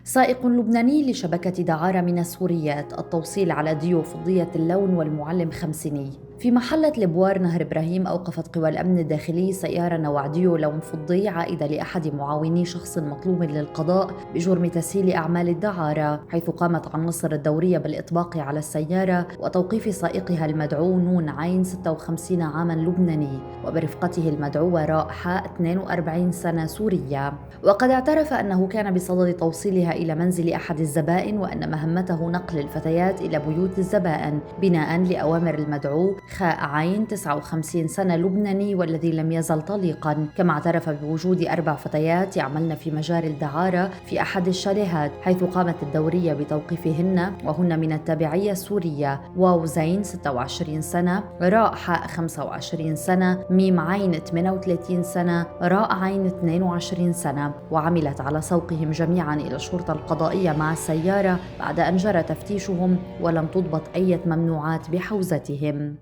سائق لبناني لشبكة دعارة من السوريات التوصيل على ديو فضية اللون والمعلم خمسيني. في محلة البوار نهر إبراهيم أوقفت قوى الأمن الداخلي سيارة نوع ديو لون فضي عائدة لأحد معاوني شخص مطلوب للقضاء بجرم تسهيل أعمال الدعارة، حيث قامت عناصر الدورية بالإطباق على السيارة وتوقيف سائقها المدعو نون عين 56 عاما لبناني وبرفقته المدعوة راء حاء 42 سنة سورية. وقد اعترف أنه كان بصدد توصيلها إلى منزل أحد الزبائن وأن مهمته نقل الفتيات إلى بيوت الزبائن بناء لأوامر المدعو خاء عين 59 سنة لبناني والذي لم يزل طليقا. كما اعترف بوجود 4 فتيات يعملن في مجال الدعارة في أحد الشاليهات، حيث قامت الدورية بتوقيفهن وهن من التابعية السورية واو زين 26 سنة، راء حاء 25 سنة، ميم عين 38 سنة، راء عين 22 سنة، وعملت على سوقهم جميعا إلى الشرطة القضائية مع السيارة بعد أن جرى تفتيشهم ولم تضبط أي ممنوعات بحوزتهم.